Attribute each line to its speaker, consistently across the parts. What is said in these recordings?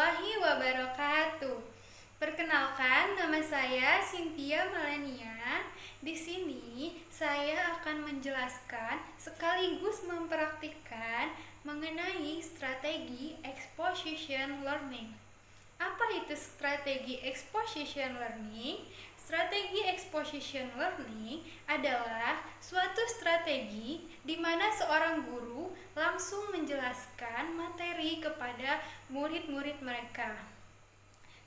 Speaker 1: warahmatullahi wabarakatuh. Perkenalkan, nama saya Cynthia Melania. Di sini saya akan menjelaskan sekaligus mempraktikkan mengenai strategi exposition learning. Apa itu strategi exposition learning? Strategi exposition learning adalah suatu strategi di mana seorang guru langsung menjelaskan materi kepada murid-murid mereka.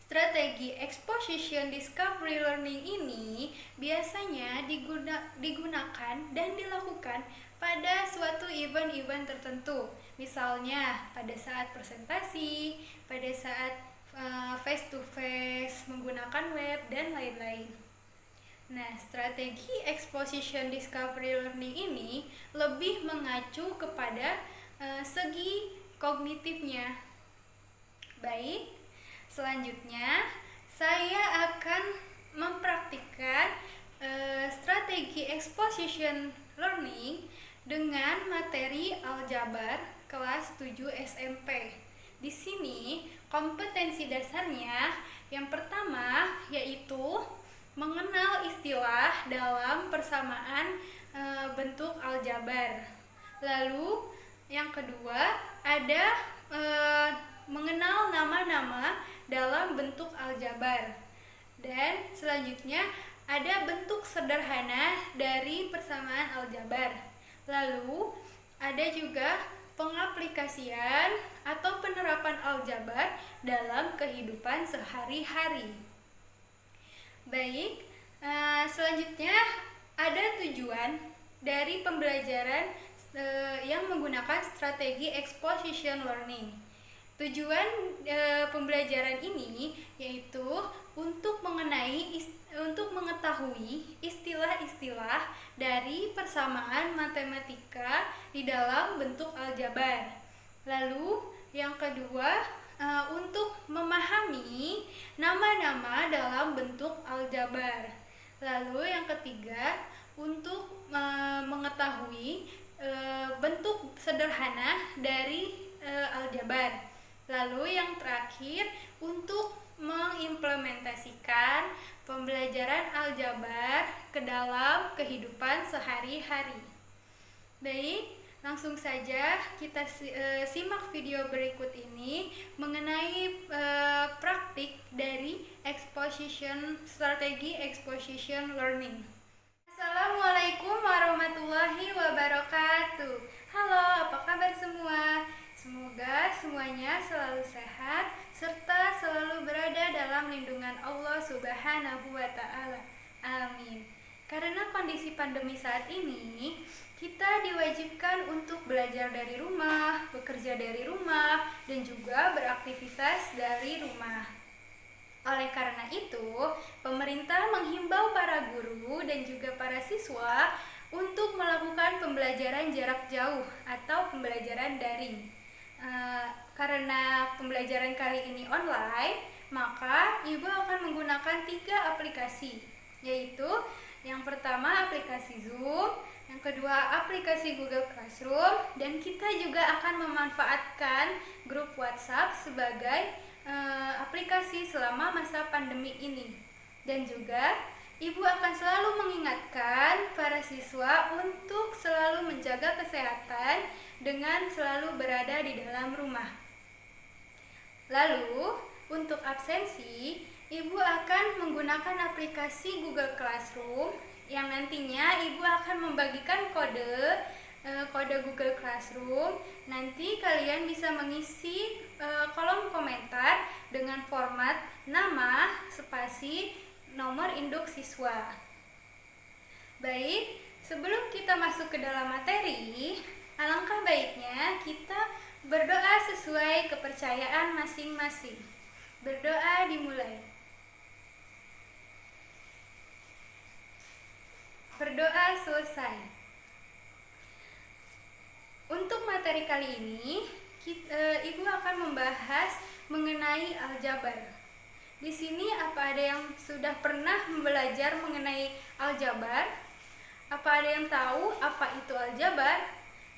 Speaker 1: Strategi exposition discovery learning ini biasanya digunakan dan dilakukan pada suatu event-event tertentu. Misalnya pada saat presentasi, pada saat face to face, menggunakan web, dan lain-lain. Nah, strategi exposition discovery learning ini lebih mengacu kepada segi kognitifnya. Baik, selanjutnya saya akan mempraktikkan strategi exposition learning dengan materi aljabar kelas 7 SMP. Di sini kompetensi dasarnya yang pertama yaitu mengenal istilah dalam persamaan bentuk aljabar. Lalu yang kedua ada mengenal nama-nama dalam bentuk aljabar. Dan selanjutnya ada bentuk sederhana dari persamaan aljabar. Lalu ada juga pengaplikasian atau penerapan aljabar dalam kehidupan sehari-hari. Baik, selanjutnya ada tujuan dari pembelajaran yang menggunakan strategi exposition learning. Tujuan pembelajaran ini yaitu untuk mengetahui istilah-istilah dari persamaan matematika di dalam bentuk aljabar. Lalu yang kedua untuk memahami nama-nama dalam bentuk aljabar. Lalu yang ketiga untuk mengetahui bentuk sederhana dari aljabar. Lalu yang terakhir untuk mengimplementasikan pembelajaran aljabar ke dalam kehidupan sehari-hari. Baik, langsung saja kita simak video berikut ini mengenai praktik dari strategi exposition learning. Assalamualaikum warahmatullahi wabarakatuh. Halo, apa kabar semua? Semoga semuanya selalu sehat serta selalu berada dalam lindungan Allah Subhanahu wa Ta'ala. Amin. Karena kondisi pandemi saat ini, kita diwajibkan untuk belajar dari rumah, bekerja dari rumah, dan juga beraktivitas dari rumah. Oleh karena itu, pemerintah menghimbau para guru dan juga para siswa untuk melakukan pembelajaran jarak jauh atau pembelajaran daring. Karena pembelajaran kali ini online, maka Ibu akan menggunakan 3 aplikasi, yaitu yang pertama aplikasi Zoom, yang kedua aplikasi Google Classroom, dan kita juga akan memanfaatkan grup WhatsApp sebagai aplikasi selama masa pandemi ini. Dan juga Ibu akan selalu mengingatkan para siswa untuk selalu menjaga kesehatan dengan selalu berada di dalam rumah. Lalu, untuk absensi, Ibu akan menggunakan aplikasi Google Classroom yang nantinya Ibu akan membagikan kode Google Classroom. Nanti kalian bisa mengisi kolom komentar dengan format nama, spasi, nomor induk siswa. Baik, sebelum kita masuk ke dalam materi, alangkah baiknya kita berdoa sesuai kepercayaan masing-masing. Berdoa dimulai. Berdoa selesai. Untuk materi kali ini, Ibu akan membahas mengenai aljabar. Di sini apa ada yang sudah pernah belajar mengenai aljabar? Apa ada yang tahu apa itu aljabar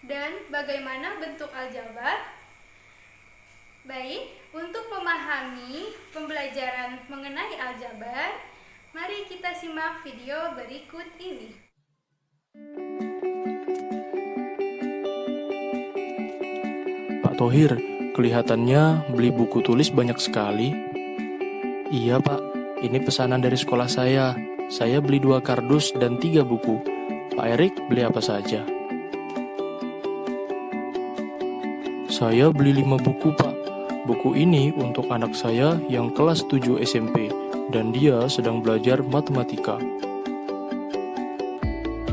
Speaker 1: dan bagaimana bentuk aljabar? Baik, untuk memahami memahami pembelajaran mengenai aljabar, mari kita simak video berikut ini.
Speaker 2: Pak Thohir, kelihatannya beli buku tulis banyak sekali. Iya Pak, ini pesanan dari sekolah saya. Saya beli 2 kardus dan 3 buku. Pak Erik beli apa saja? Saya beli 5 buku Pak. Buku ini untuk anak saya yang kelas 7 SMP dan dia sedang belajar matematika.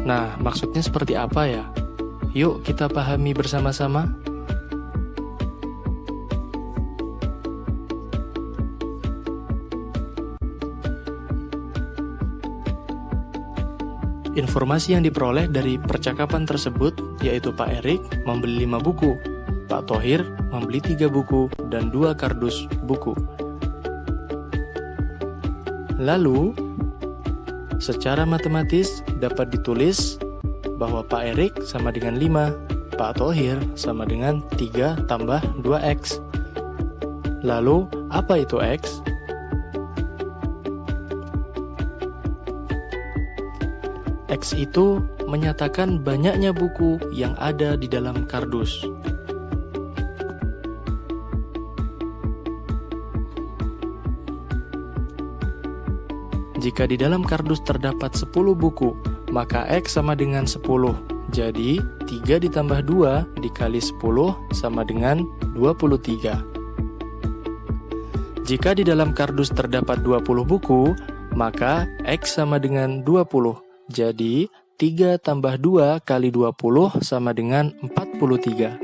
Speaker 2: Nah, maksudnya seperti apa ya? Yuk kita pahami bersama-sama. Informasi yang diperoleh dari percakapan tersebut yaitu Pak Erik membeli 5 buku, Pak Thohir membeli 3 buku dan 2 kardus buku. Lalu, secara matematis dapat ditulis bahwa Pak Erik sama dengan 5, Pak Thohir sama dengan 3 tambah 2X. Lalu, apa itu X? X itu menyatakan banyaknya buku yang ada di dalam kardus. Jika di dalam kardus terdapat 10 buku, maka X sama dengan 10. Jadi, 3 ditambah 2 dikali 10 sama dengan 23. Jika di dalam kardus terdapat 20 buku, maka X sama dengan 20. Jadi, 3 tambah 2 kali 20 sama dengan 43.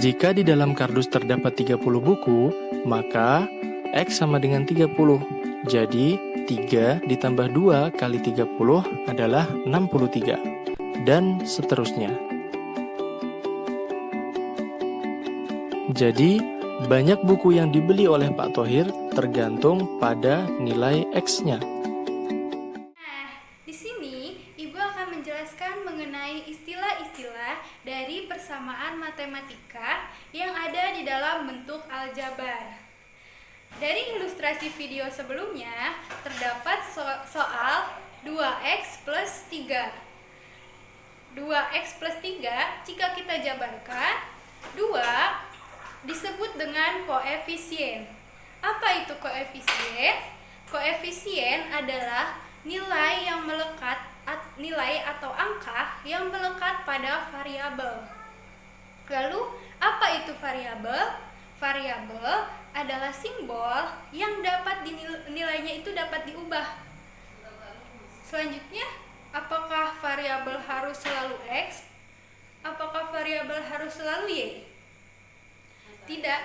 Speaker 2: Jika di dalam kardus terdapat 30 buku, maka X sama dengan 30. Jadi, 3 ditambah 2 kali 30 adalah 63. Dan seterusnya. Jadi, banyak buku yang dibeli oleh Pak Thohir tergantung pada nilai X-nya.
Speaker 1: Menjelaskan mengenai istilah-istilah dari persamaan matematika yang ada di dalam bentuk aljabar. Dari ilustrasi video sebelumnya, terdapat soal 2x plus 3. 2x plus 3, jika kita jabarkan, 2 disebut dengan koefisien. Apa itu koefisien? Koefisien adalah nilai yang melekat, nilai atau angka yang melekat pada variabel. Lalu, apa itu variabel? Variabel adalah simbol yang dapat nilainya itu dapat diubah. Selanjutnya, apakah variabel harus selalu X? Apakah variabel harus selalu Y? Tidak.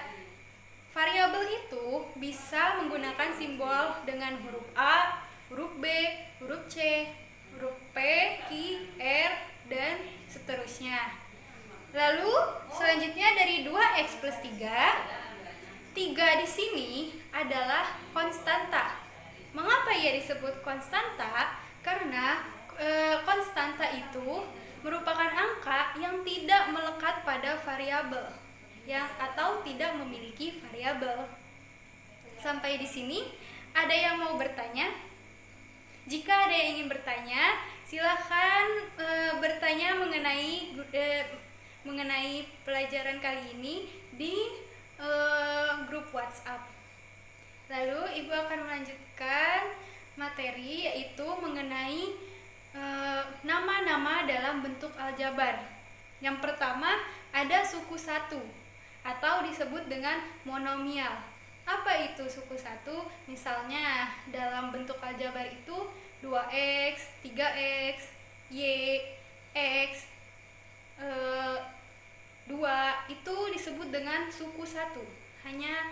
Speaker 1: Variabel itu bisa menggunakan simbol dengan huruf A, huruf B, huruf C, huruf P, Q, R, dan seterusnya. Lalu, selanjutnya dari 2x plus 3, 3 di sini adalah konstanta. Mengapa ia disebut konstanta? Karena konstanta itu merupakan angka yang tidak melekat pada variabel, atau tidak memiliki variabel. Sampai di sini, ada yang mau bertanya? Jika ada yang ingin bertanya, silakan bertanya mengenai pelajaran kali ini di grup WhatsApp. Lalu Ibu akan melanjutkan materi, yaitu mengenai nama-nama dalam bentuk aljabar. Yang pertama ada suku satu atau disebut dengan monomial. Apa itu suku satu? Misalnya dalam bentuk aljabar itu 2x, 3x, y, x, 2 itu disebut dengan suku satu. Hanya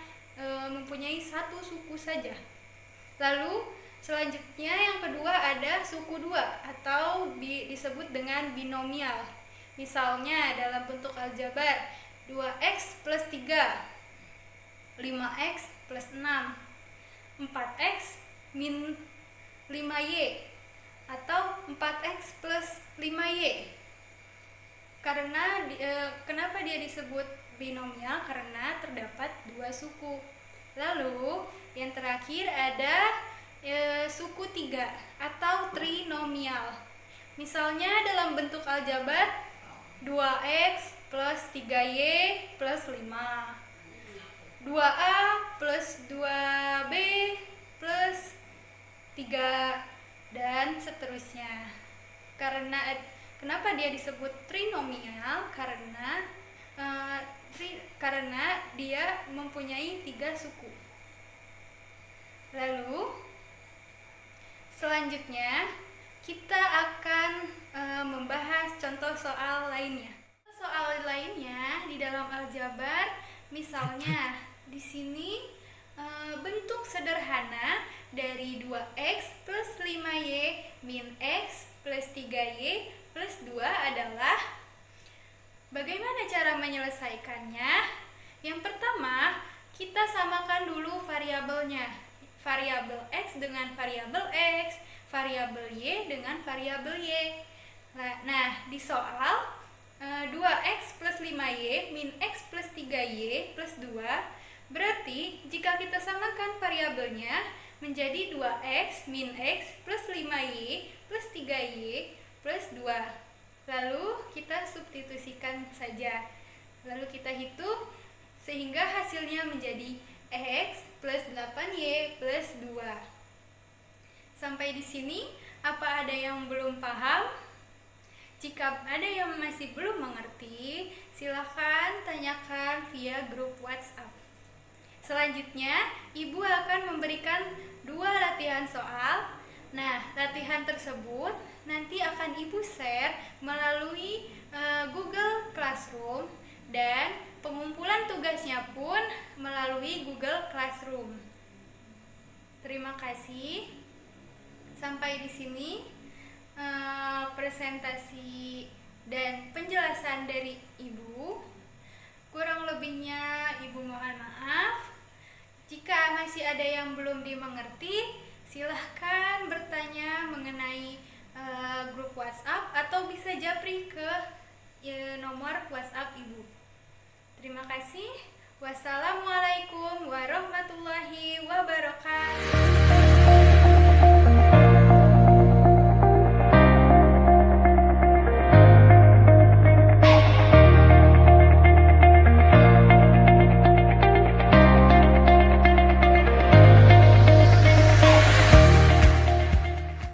Speaker 1: mempunyai satu suku saja. Lalu selanjutnya yang kedua ada suku 2 atau disebut dengan binomial. Misalnya dalam bentuk aljabar 2x plus 3, 5x plus 6, 4x min 5y, atau 4x plus 5y. Karena kenapa dia disebut trinomial karena terdapat dua suku. Lalu yang terakhir ada suku 3 atau trinomial. Misalnya dalam bentuk aljabar 2x plus 3y plus 5, 2a plus 2b plus 3, dan seterusnya. Kenapa dia disebut trinomial? Karena dia mempunyai 3 suku. Lalu selanjutnya kita akan membahas contoh soal lainnya. Soal lainnya di dalam aljabar, misalnya di sini bentuk sederhana dari 2x plus 5y min x plus 3y plus 2 adalah, bagaimana cara menyelesaikannya? Yang pertama, kita samakan dulu variabelnya. Variabel x dengan variabel x, variabel y dengan variabel y. Nah, di soal 2x plus 5y min x plus 3y plus 2, berarti jika kita samakan variabelnya menjadi 2x min x plus 5y plus 3y plus 2. Lalu kita substitusikan saja. Lalu kita hitung sehingga hasilnya menjadi x plus 8y plus 2. Sampai di sini, apa ada yang belum paham? Jika ada yang masih belum mengerti, silakan tanyakan via grup WhatsApp. Selanjutnya, Ibu akan memberikan 2 latihan soal. Nah, latihan tersebut nanti akan Ibu share melalui Google Classroom, dan pengumpulan tugasnya pun melalui Google Classroom. Terima kasih. Sampai di sini presentasi dan penjelasan dari Ibu. Kurang lebihnya Ibu mohon maaf. Jika masih ada yang belum dimengerti, silahkan bertanya mengenai grup WhatsApp atau bisa japri ke nomor WhatsApp Ibu. Terima kasih. Wassalamualaikum